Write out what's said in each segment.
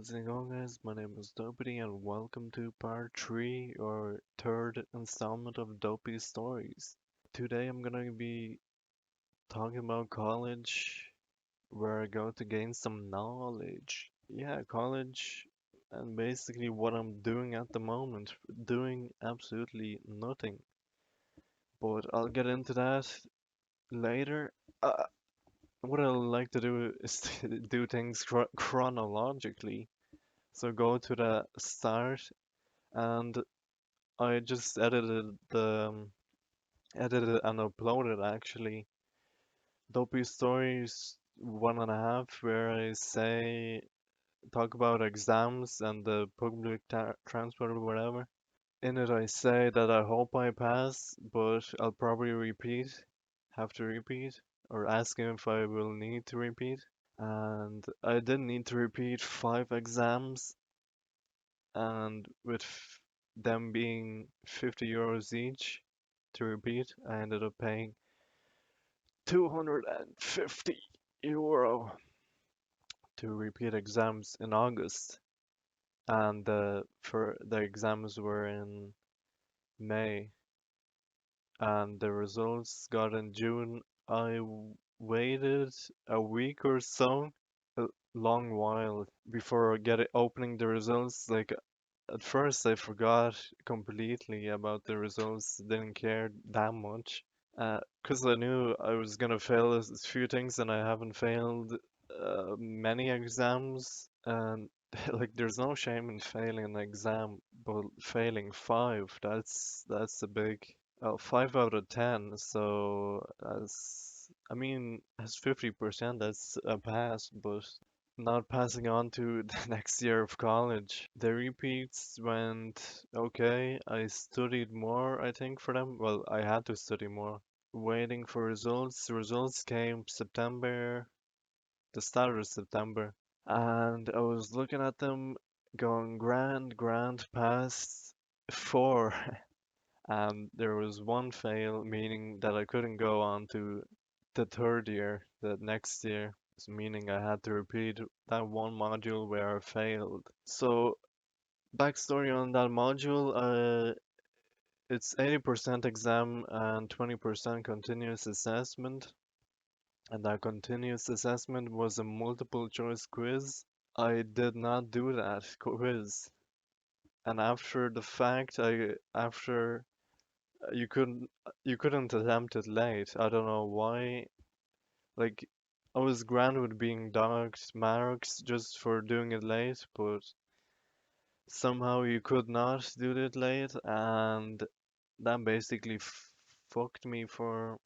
How's it going, guys? My name is Dopey, and welcome to part 3 or third installment of Dopey Stories. Today I'm gonna be talking about college, where I go to gain some knowledge. Yeah, college, and basically what I'm doing at the moment, doing absolutely nothing. But I'll get into that later. Uh, what I like to do is to do things chronologically. So go to the start, and I just edited and uploaded actually Dopey Stories 1.5, where I say talk about exams and the public transport or whatever. In it, I say that I hope I pass, but I'll probably have to repeat, or ask him if I will need to repeat. And I did need to repeat 5 exams, and with them being 50 euros each to repeat, I ended up paying 250 euro to repeat exams in August, and for the exams were in May, and the results got in June. Waited a week or so, a long while before opening the results. Like at first, I forgot completely about the results, didn't care that much. Because I knew I was gonna fail a few things, and I haven't failed many exams. And like, there's no shame in failing an exam, but failing five, that's a big 5 out of 10. So I mean, as 50%, that's a pass, but not passing on to the next year of college. The repeats went okay. I studied more, I think, for them. Well, I had to study more. Waiting for results. The results came September, the start of September. And I was looking at them going grand, passed four. And there was one fail, meaning that I couldn't go on to the third year, the next year. So meaning I had to repeat that one module where I failed. So backstory on that module, it's 80% exam and 20% continuous assessment. And that continuous assessment was a multiple choice quiz. I did not do that quiz. And after the fact, after you couldn't attempt it late. I don't know why. Like, I was grand with being docked marks just for doing it late, but somehow you could not do it late, and that basically fucked me for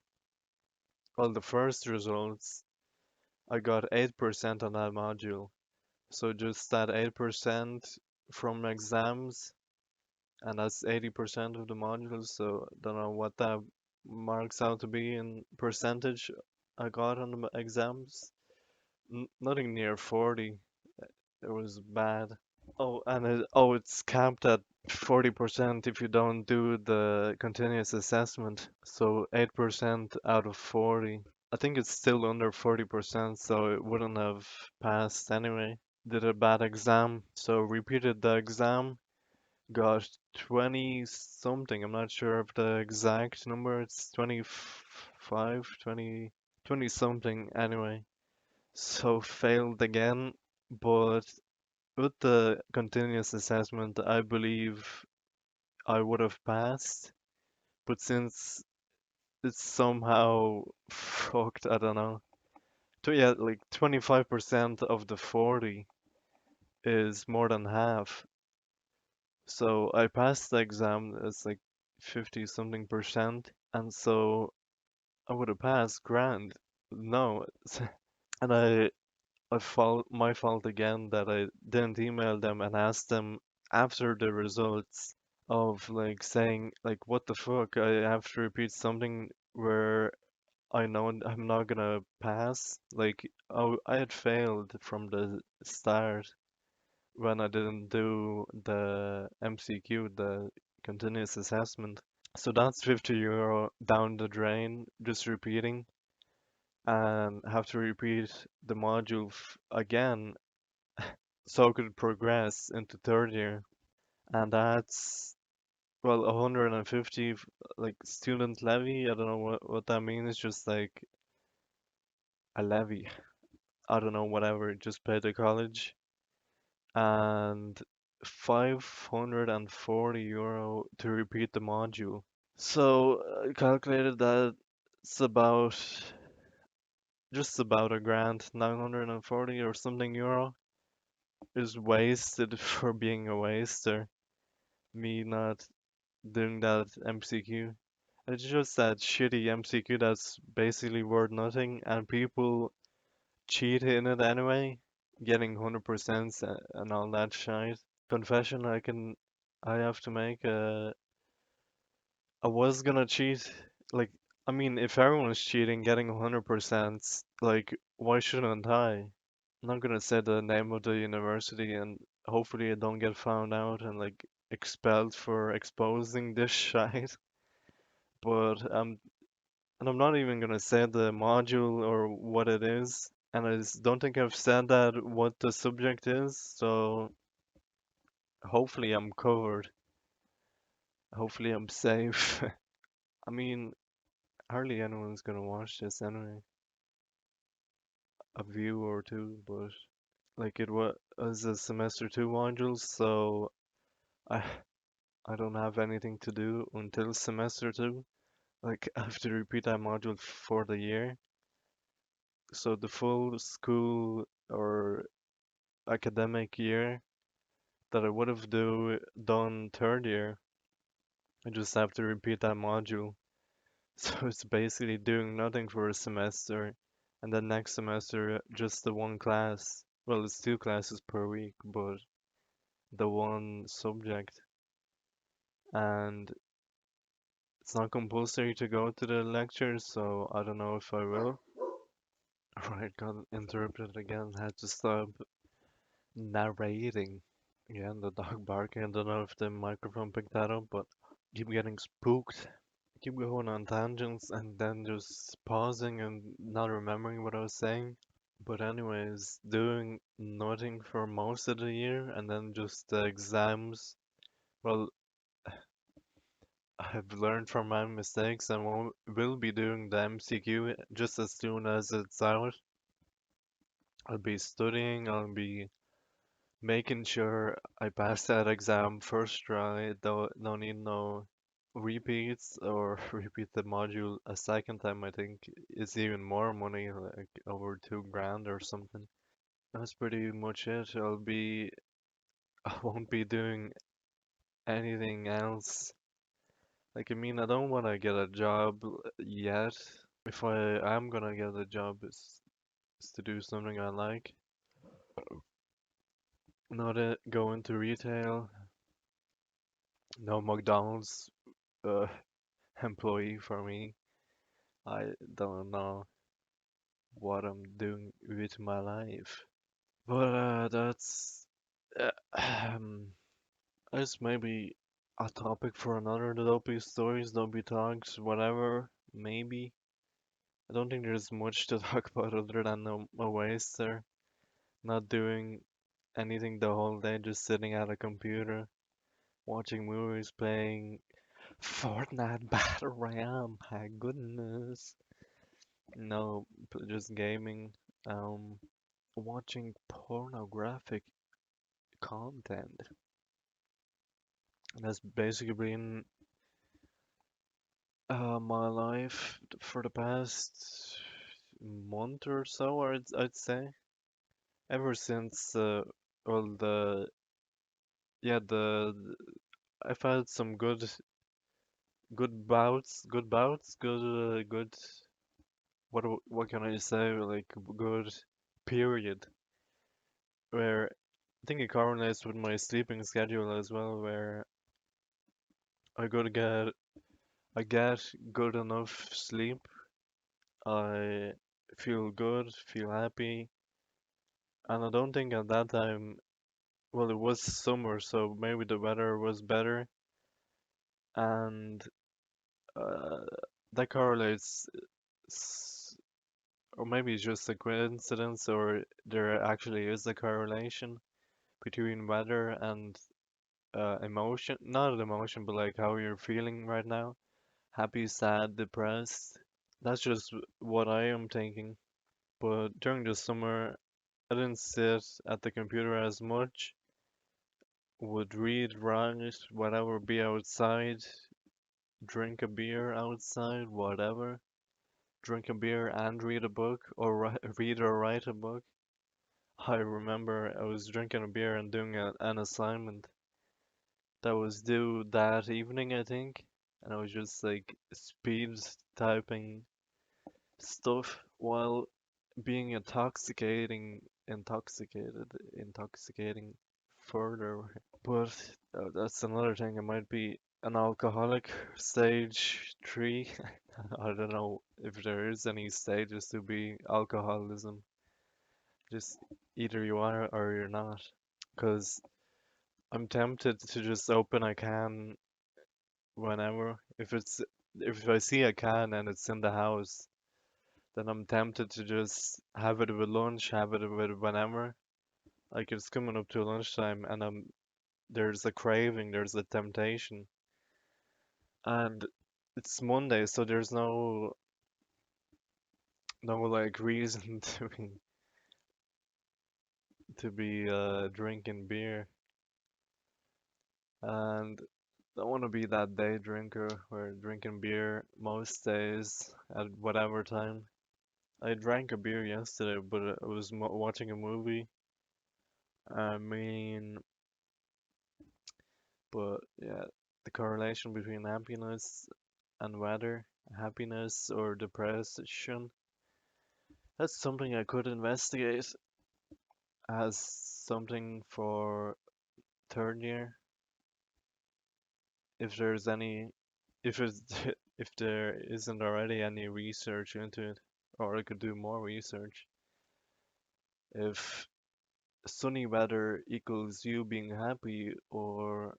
all the first results. I got 8% on that module. So just that 8% from exams, and that's 80% of the modules, so don't know what that marks out to be in percentage I got on the exams. Nothing near 40. It was bad. It's capped at 40% if you don't do the continuous assessment. So 8% out of 40. I think it's still under 40%, so it wouldn't have passed anyway. Did a bad exam, so repeated the exam, got 20 something. I'm not sure of the exact number. It's 25, 20, 20 something anyway. So failed again, but with the continuous assessment, I believe I would have passed. But since it's somehow fucked, I don't know. Yeah, like 25% of the 40 is more than half. So I passed the exam, it's like 50 something percent, and so I would have passed grand. No, and my fault again that I didn't email them and ask them after the results of like saying like what the fuck, I have to repeat something where I know I'm not gonna pass. Like, oh, I had failed from the start when I didn't do the MCQ, the continuous assessment. So that's 50 euro down the drain, just repeating, and have to repeat the module again. so I could progress into third year. And that's, well, 150 like student levy. I don't know what that means. Just like a levy. I don't know, whatever. Just pay the college. And 540 € to repeat the module. So I calculated that it's about just about a grand, 940 or something euro is wasted for being a waster. Me not doing that MCQ. It's just that shitty MCQ that's basically worth nothing, and people cheat in it anyway, getting 100% and all that shit. Confession, I have to make. I was gonna cheat. Like, I mean, if everyone's cheating, getting 100%, like, why shouldn't I? I'm not gonna say the name of the university, and hopefully I don't get found out and like expelled for exposing this shit. But and I'm not even gonna say the module or what it is, and don't think I've said that what the subject is. So hopefully I'm covered. Hopefully I'm safe. I mean, hardly anyone's gonna watch this anyway. A view or two, but like it was a semester two module, so I I don't have anything to do until semester two. Like I have to repeat that module for the year. So the full school or academic year that I would have done third year, I just have to repeat that module. So it's basically doing nothing for a semester, and then next semester just the one class. Well, it's two classes per week, but the one subject, and it's not compulsory to go to the lectures, so I don't know if I will. Right, got interrupted again, had to stop narrating. Yeah, and the dog barking. I don't know if the microphone picked that up, but keep getting spooked. Keep going on tangents and then just pausing and not remembering what I was saying. But anyways, doing nothing for most of the year and then just the exams. Well, I've learned from my mistakes and will be doing the MCQ just as soon as it's out. I'll be studying, I'll be making sure I pass that exam first try. Don't need no repeats or repeat the module a second time. I think it's even more money, like over 2 grand or something. That's pretty much it. I won't be doing anything else. Like, I mean, I don't want to get a job yet. If I am gonna get a job, it's to do something I like. Not go into retail. No McDonald's uh, employee for me. I don't know what I'm doing with my life. But that's uh, it's maybe a topic for another Dopey stories, Dopey talks, whatever. Maybe. I don't think there's much to talk about other than a waster, not doing anything the whole day, just sitting at a computer, watching movies, playing Fortnite Battle Royale. My goodness. No, just gaming. Um, watching pornographic content. That's basically been my life for the past month or so, I'd say. Ever since, well, yeah, I've had some good, what can I say, like, good period where I think it correlates with my sleeping schedule as well, where I go to get I get good enough sleep. I feel good, feel happy, and I don't think at that time, well, it was summer, so maybe the weather was better, and uh, that correlates, s- or maybe it's just a coincidence, or there actually is a correlation. between weather and emotion, not emotion, but like how you're feeling right now. Happy, sad, depressed. That's just what I am thinking. But during the summer, I didn't sit at the computer as much. Would read, write, whatever, be outside, drink a beer outside, whatever. Drink a beer and read a book, or read or write a book. I remember I was drinking a beer and doing an assignment that was due that evening, I think, and I was just like speed typing stuff while being intoxicating further. But that's another thing. I might be an alcoholic, stage 3. I don't know if there is any stages to be alcoholism. Just either you are or you're not. Because I'm tempted to just open a can whenever. If I see a can and it's in the house, then I'm tempted to just have it with lunch, have it with whenever. Like it's coming up to lunchtime and there's a craving, there's a temptation. And it's Monday, so there's no like reason to be drinking beer. And I don't want to be that day drinker where drinking beer most days at whatever time. I drank a beer yesterday, but I was watching a movie. I mean, but yeah, the correlation between happiness and weather, happiness or depression, that's something I could investigate as something for third year. If there's any, if it's, if there isn't already any research into it, or I could do more research. If sunny weather equals you being happy, or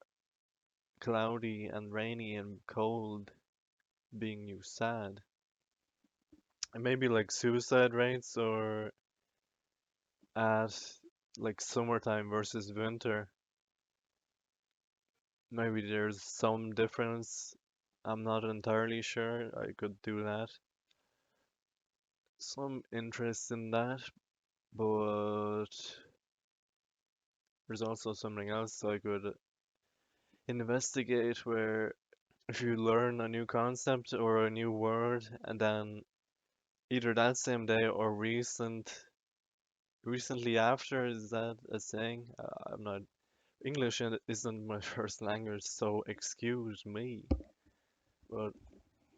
cloudy and rainy and cold being you sad. And maybe like suicide rates or at like summertime versus winter. Maybe there's some difference. I'm not entirely sure. I could do that. Some interest in that, but there's also something else I could investigate where if you learn a new concept or a new word and then either that same day or recently after, is that a saying? I'm not English isn't my first language, so excuse me. But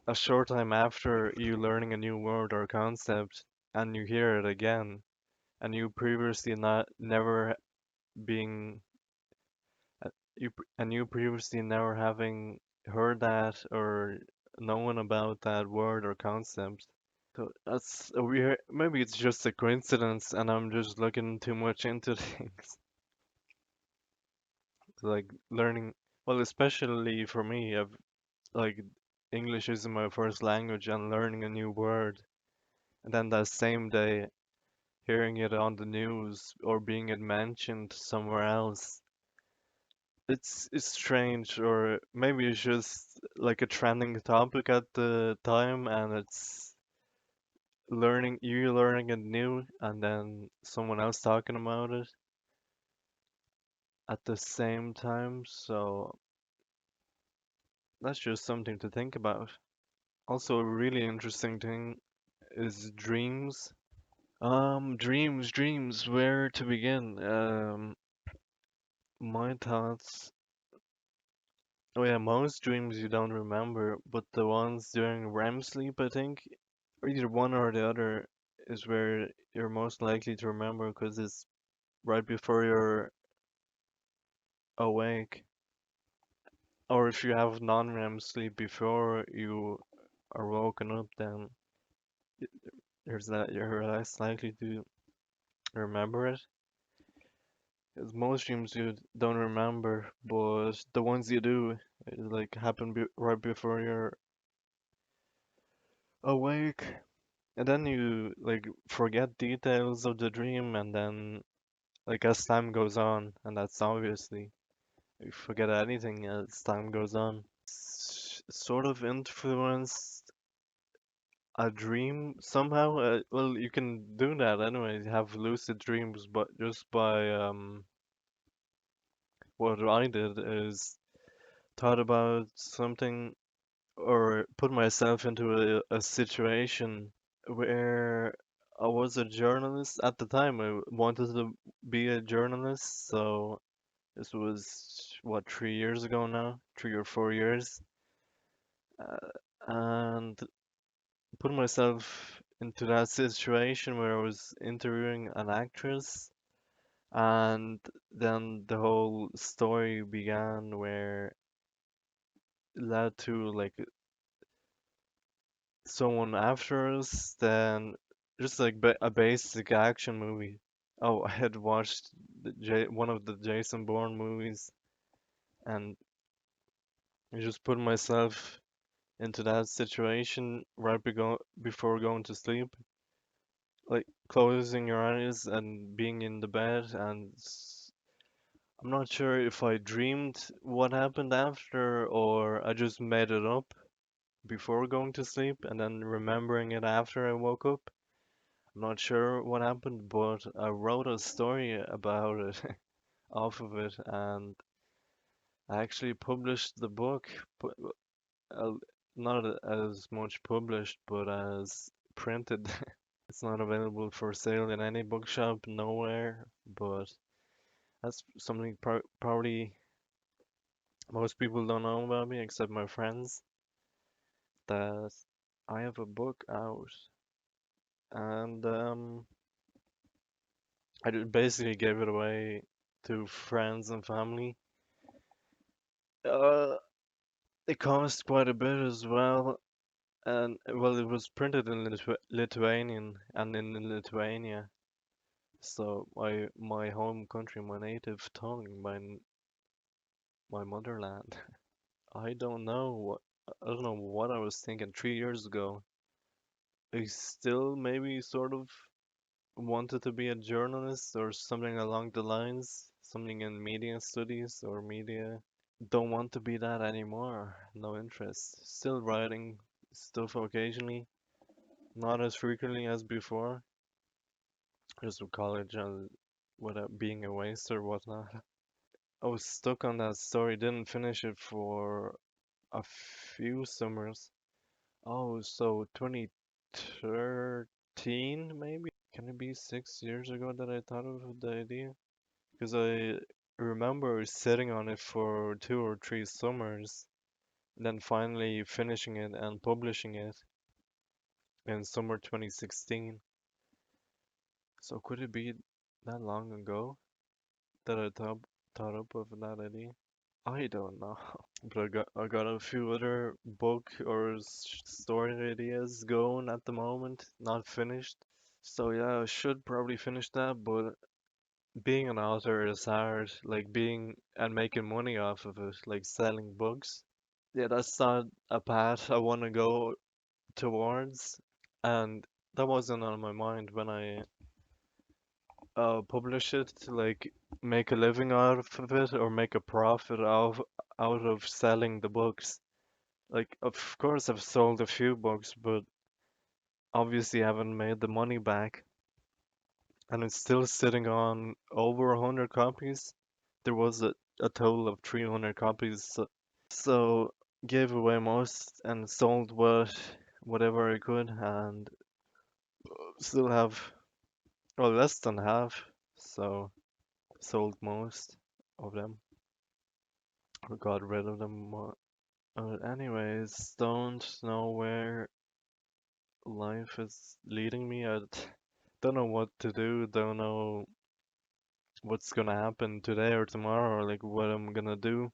a short time after you learning a new word or concept and you hear it again and you previously not never being and you previously never having heard that or known about that word or concept. So that's a weird, maybe it's just a coincidence and I'm just looking too much into things. Like learning, well, especially for me, like English isn't my first language and learning a new word and then that same day hearing it on the news or being it mentioned somewhere else. It's strange, or maybe it's just like a trending topic at the time and it's you learning it new and then someone else talking about it at the same time. So that's just something to think about. Also, a really interesting thing is dreams. Dreams, where to begin? My thoughts. Oh yeah, most dreams you don't remember, but the ones during REM sleep, I think, or either one or the other, is where you're most likely to remember because it's right before you're awake. Or if you have non-REM sleep before you are woken up, then there's that you're less likely to remember it. Because most dreams you don't remember, but the ones you do, it like happen right before you're awake, and then you like forget details of the dream, and then like as time goes on, and that's obviously you forget anything as time goes on. Sort of influenced a dream somehow. Well, you can do that anyway, have lucid dreams, but just by what I did is thought about something or put myself into a situation where I was a journalist at the time. I wanted to be a journalist, so this was what, 3 years ago now, 3 or 4 years, uh, and put myself into that situation where I was interviewing an actress, and then the whole story began where it led to like someone after us, then just like a basic action movie. Oh, I had watched one of the Jason Bourne movies, and I just put myself into that situation right before going to sleep, like closing your eyes and being in the bed, and I'm not sure if I dreamed what happened after or I just made it up before going to sleep and then remembering it after I woke up. I'm not sure what happened, but I wrote a story about it off of it, and I actually published the book, but uh, not as much published, but as printed. It's not available for sale in any bookshop, nowhere, but that's something probably most people don't know about me, except my friends, that I have a book out, and I basically gave it away to friends and family. Uh, it cost quite a bit as well, and well, it was printed in Lithuanian and in Lithuania, so my home country, my native tongue, my motherland. I don't know I don't know what I was thinking 3 years ago. I still maybe sort of wanted to be a journalist or something along the lines, something in media studies or media. Don't want to be that anymore. No interest. Still writing stuff occasionally, not as frequently as before. Just with college and without being a waste or whatnot. I was stuck on that story, didn't finish it for a few summers. Oh, so 2013 maybe? Can it be 6 years ago that I thought of the idea? Because I remember sitting on it for 2 or 3 summers, and then finally finishing it and publishing it in summer 2016. So could it be that long ago that I thought up of that idea? I don't know. But I got a few other book or story ideas going at the moment, not finished. So yeah, I should probably finish that, but being an author is hard, like being and making money off of it, like selling books. Yeah, that's not a path I want to go towards, and that wasn't on my mind when I publish it to like make a living out of it or make a profit out of selling the books. Like, of course, I've sold a few books, but obviously haven't made the money back, and it's still sitting on over 100 copies. There was a total of 300 copies, so gave away most and sold whatever I could, and still have, well, less than half, so sold most of them. I got rid of them. Anyways, don't know where life is leading me. I don't know what to do, don't know what's gonna happen today or tomorrow, or like what I'm gonna do.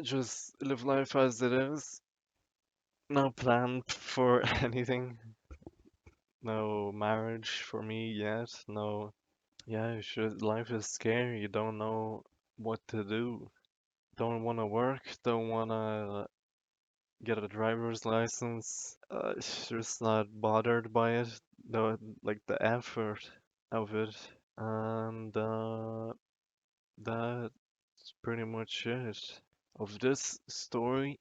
Just live life as it is. No plan for anything. No marriage for me yet. No. Yeah, life is scary. You don't know what to do. Don't want to work. Don't want to get a driver's license. Just not bothered by it. The like the effort of it. And that's pretty much it of this story.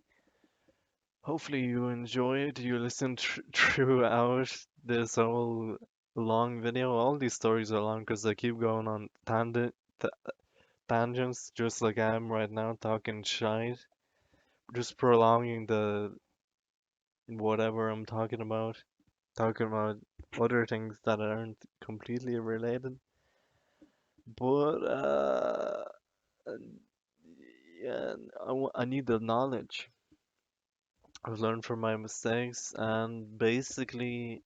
Hopefully you enjoyed, you listened throughout this whole long video. All these stories are long because I keep going on tangents, just like I am right now, talking shite, just prolonging the whatever I'm talking about other things that aren't completely related. But yeah, I need the knowledge. I've learned from my mistakes, and basically,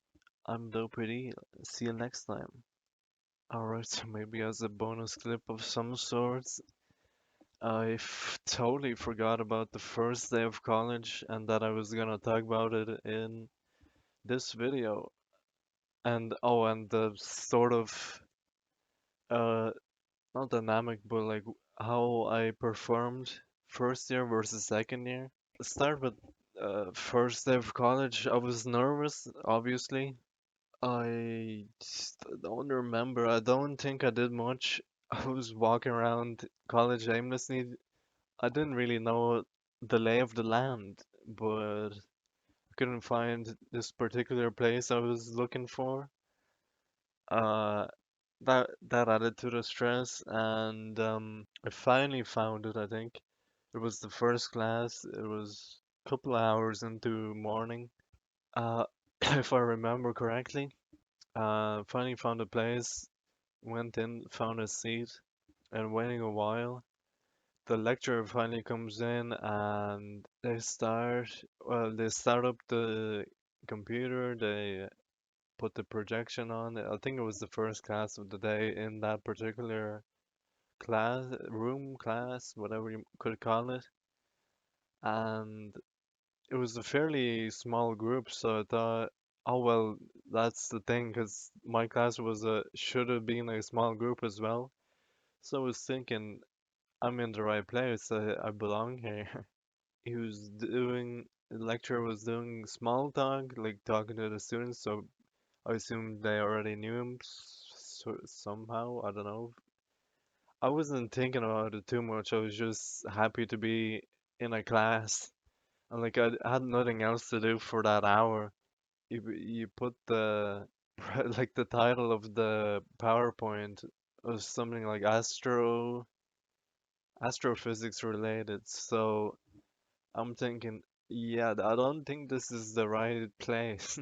I'm DopeyD. See you next time. Alright, so maybe as a bonus clip of some sorts, totally forgot about the first day of college and that I was gonna talk about it in this video. And oh, and the sort of uh not dynamic, but like how I performed first year versus second year. Start with first day of college. I was nervous, obviously. I just don't remember. I don't think I did much. I was walking around college aimlessly. I didn't really know the lay of the land, but I couldn't find this particular place I was looking for. Uh, that added to the stress, and I finally found it, I think. It was the first class. It was a couple of hours into morning. Uh, if I remember correctly. Finally found a place, went in, found a seat, and waiting a while. The lecturer finally comes in and they start up the computer, they put the projection on. I think it was the first class of the day in that particular class, whatever you could call it. And it was a fairly small group, so I thought, oh well, that's the thing, because my class should have been a small group as well. So I was thinking, I'm in the right place, I belong here. The lecturer was doing small talk, like talking to the students, so I assumed they already knew him somehow, I don't know. I wasn't thinking about it too much, I was just happy to be in a class. And like I had nothing else to do for that hour. You put the like the title of the PowerPoint was something like astrophysics related. So I'm thinking, yeah, I don't think this is the right place.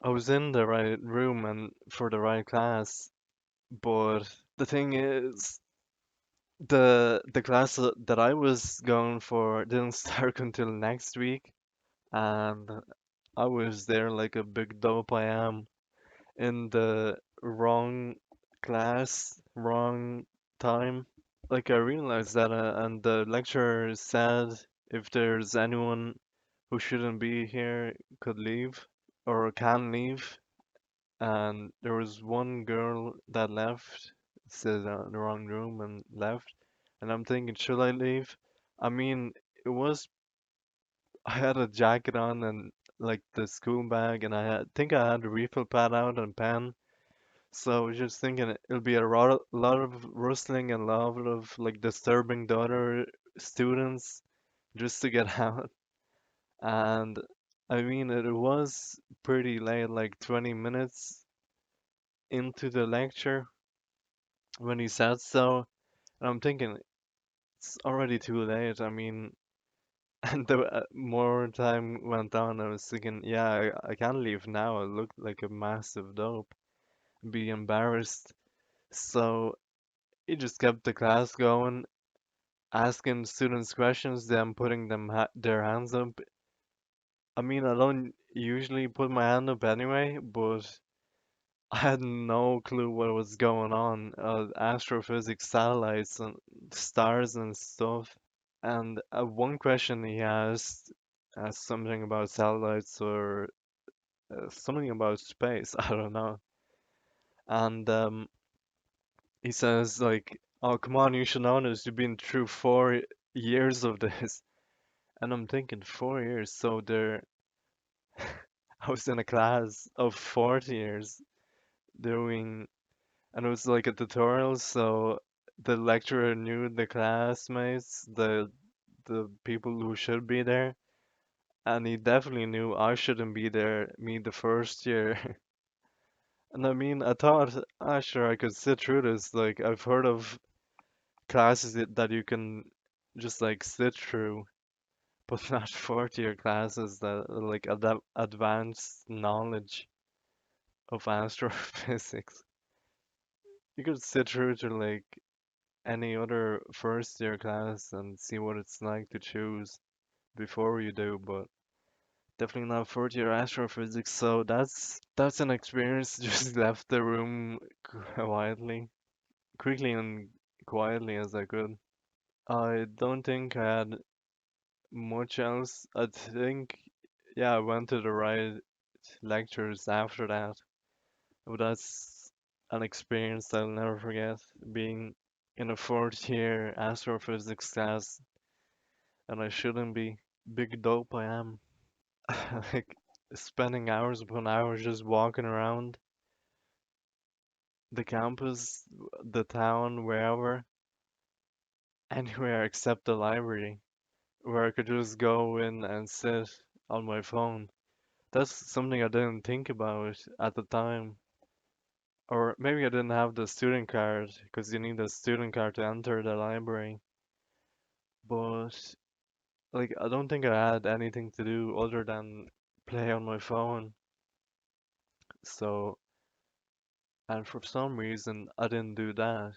I was in the right room and for the right class, but the thing is, the class that I was going for didn't start until next week, and I was there like a big dope I am in the wrong class, wrong time. Like I realized that, and the lecturer said if there's anyone who shouldn't be here could leave or can leave. And there was one girl that left, said in the wrong room and left. And I'm thinking, should I leave? I mean, it was I had a jacket on and like the school bag, and think I had a refill pad out and pen. So I was just thinking it'll be lot of rustling and a lot of like disturbing the other students just to get out. And I mean, it was pretty late, like 20 minutes into the lecture when he said so. And I'm thinking it's already too late. I mean, and the more time went on, I was thinking, yeah, I can't leave now. I look like a massive dope, be embarrassed. So he just kept the class going, asking students questions, then putting their hands up. I mean, I don't usually put my hand up anyway, but I had no clue what was going on. Astrophysics, satellites, and stars and stuff. And one question he asked something about satellites or something about space. I don't know. And he says like, "Oh, come on, you should know this. You've been through 4 years of this." And I'm thinking 4 years. So I was in a class of 4 years doing and it was like a tutorial, so the lecturer knew the classmates, the people who should be there, and he definitely knew I shouldn't be there, me the first year. And I mean, I thought, ah, sure, I could sit through this. Like, I've heard of classes that you can just like sit through, but not fourth year classes that are like advanced knowledge of astrophysics. You could sit through to like any other first year class and see what it's like to choose before you do, but definitely not fourth year astrophysics. So that's an experience. Just left the room quickly and quietly as I could. I don't think I had much else. I think, yeah, I went to the right lectures after that. But that's an experience I'll never forget. Being in a fourth year astrophysics class, and I shouldn't be. Big dope I am. Like spending hours upon hours just walking around the campus, the town, wherever, anywhere except the library, where I could just go in and sit on my phone. That's something I didn't think about at the time. Or maybe I didn't have the student card, because you need a student card to enter the library. But, like, I don't think I had anything to do other than play on my phone. So, and for some reason, I didn't do that.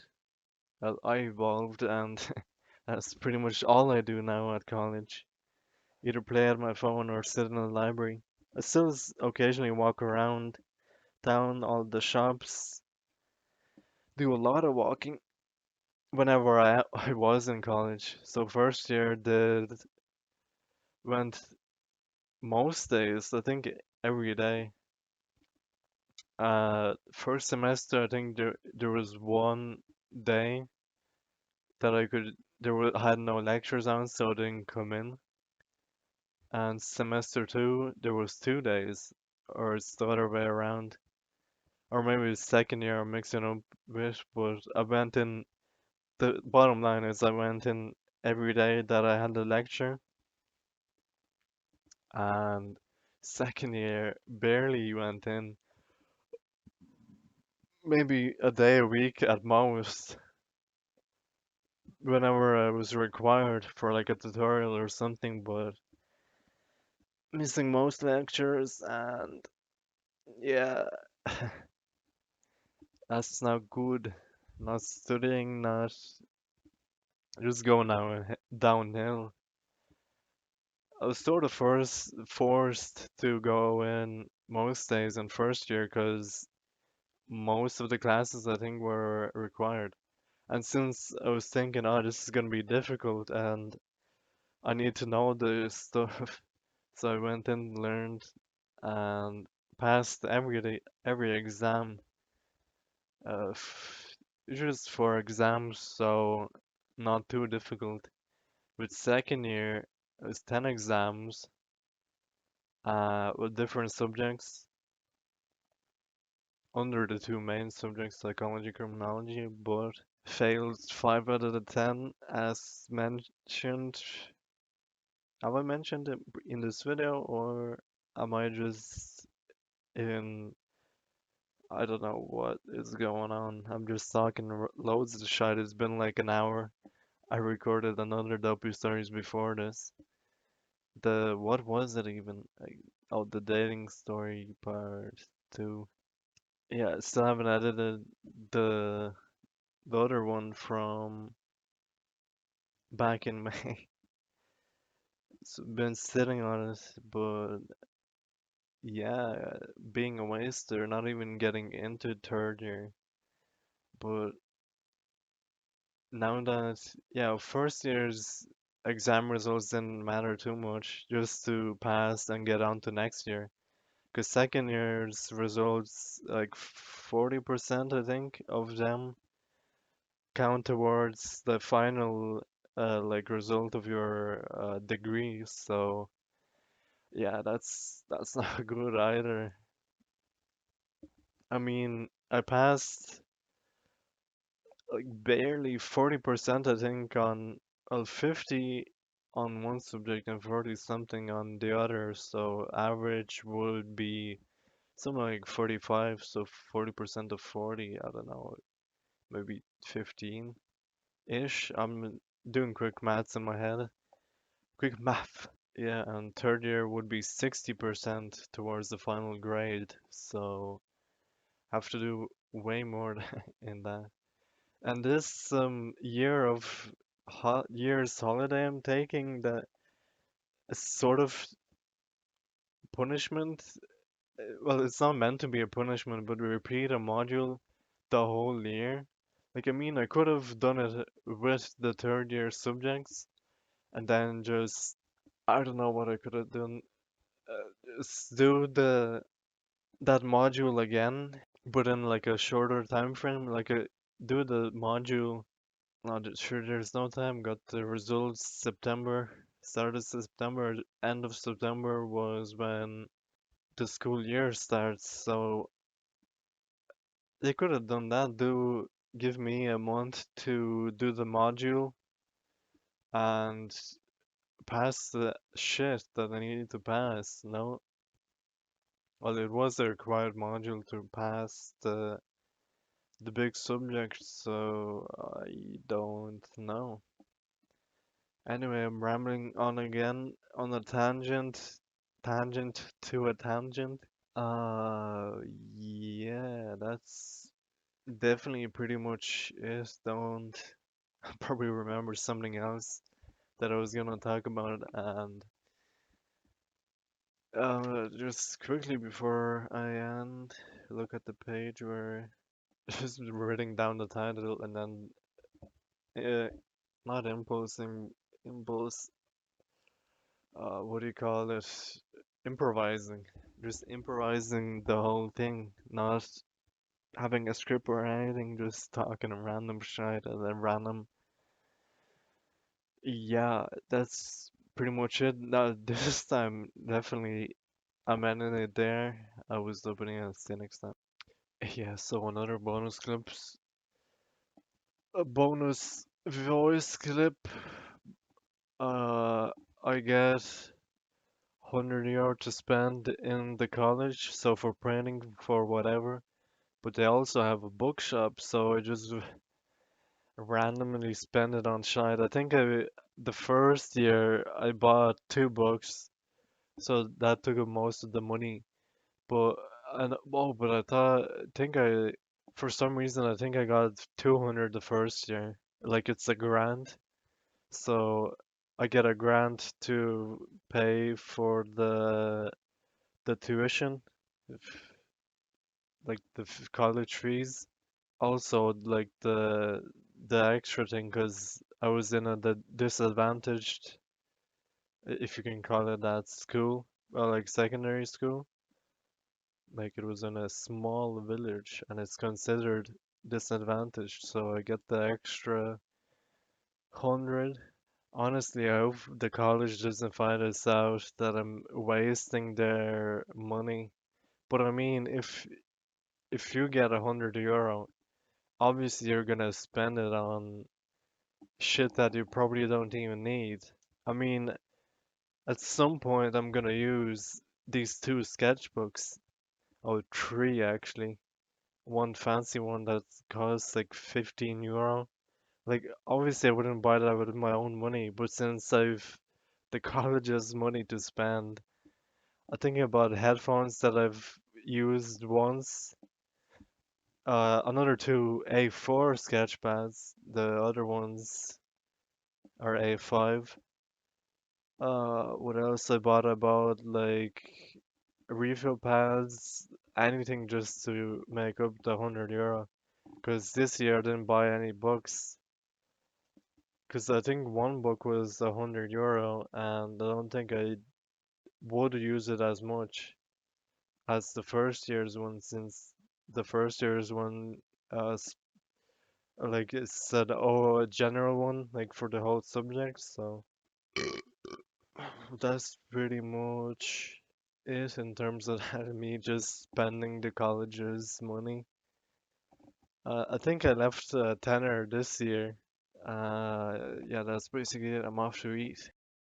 I evolved, and that's pretty much all I do now at college. Either play on my phone or sit in the library. I still occasionally walk around town, all the shops, do a lot of walking whenever I was in college. So first year did went most days, I think every day. First semester, I think there was one day that had no lectures on, so I didn't come in. And semester two, there was 2 days, or it's the other way around. Or maybe the second year I'm mixing up with, but I went in, the bottom line is I went in every day that I had the lecture, and second year barely went in, maybe a day a week at most, whenever I was required for like a tutorial or something, but missing most lectures, and yeah, that's not good. Not studying, not just going downhill. I was sort of forced to go in most days in first year because most of the classes I think were required. And since I was thinking, oh, this is gonna be difficult and I need to know this stuff, so I went in, learned, and passed every exam. Just for exams, so not too difficult. With second year, it was 10 exams, with different subjects under the two main subjects, psychology, criminology, but failed 5 out of the 10 as mentioned. Have I mentioned it in this video, or am I just in, I don't know what is going on. I'm just talking loads of shit. It's been like an hour. I recorded another Dopey stories before this. What was it even? Like, oh, the dating story part two. Yeah, I still haven't edited the the other one from back in May. It's been sitting on it, but yeah, being a waster, not even getting into third year. But now that, yeah, first year's exam results didn't matter too much, just to pass and get on to next year. Because second year's results, like 40%, I think, of them count towards the final, like result of your degree. So yeah, that's not good either. I mean, I passed like barely 40% I think on, well, 50 on one subject and 40 something on the other. So average would be something like 45. So 40% of 40, I don't know, maybe 15-ish. I'm doing quick maths in my head. Quick math. Yeah, and third year would be 60% towards the final grade. So have to do way more in that. And this year of year's holiday I'm taking, that is sort of punishment. Well, it's not meant to be a punishment, but we repeat a module the whole year. Like, I mean, I could have done it with the third year subjects and then just, I don't know what I could have done. Just do that module again, but in like a shorter time frame. Like, do the module. Not sure, there's no time. Got the results September, start of September, end of September was when the school year starts. So they could have done that. Give me a month to do the module and pass the shit that I needed to pass. No, well, it was a required module to pass the big subject. So I don't know. Anyway, I'm rambling on again on a tangent to a tangent. Yeah, that's definitely pretty much it. Don't probably remember something else that I was gonna talk about, and just quickly before I end, look at the page where just writing down the title and then not impulse, what do you call it? Improvising. Just improvising the whole thing, not having a script or anything, just talking random shit and then random. Yeah, that's pretty much it. Now, this time, definitely, I'm ending it there. I was opening it. See you next time. Yeah, so another bonus clips. A bonus voice clip. Uh, I get €100 to spend in the college, so for planning for whatever. But they also have a bookshop, so I just randomly spend it on shit. I think the first year I bought 2 books, so that took up most of the money. But but for some reason I think I got 200 the first year. Like it's a grant, so I get a grant to pay for the tuition, if, like college fees. Also, like the extra thing, because I was in the disadvantaged, if you can call it that, school, well, like secondary school. Like it was in a small village, and it's considered disadvantaged, so I get the extra 100. Honestly, I hope the college doesn't find us out that I'm wasting their money. But I mean, if you get €100, obviously you're gonna spend it on shit that you probably don't even need. I mean, at some point I'm gonna use these 2 sketchbooks, or 3 actually. One fancy one that costs like €15. Like obviously I wouldn't buy that with my own money, but since I've the college's money to spend, I'm thinking about headphones that I've used once. Another 2 A4 sketch pads. The other ones are A5. What else I bought? I bought like refill pads, anything just to make up the €100. Because this year I didn't buy any books. Because I think one book was €100, and I don't think I would use it as much as the first year's one, since the first year's one, like it said, oh, a general one, like for the whole subject. So that's pretty much it in terms of me just spending the college's money. I think I left a tenner this year. Yeah, that's basically it. I'm off to eat.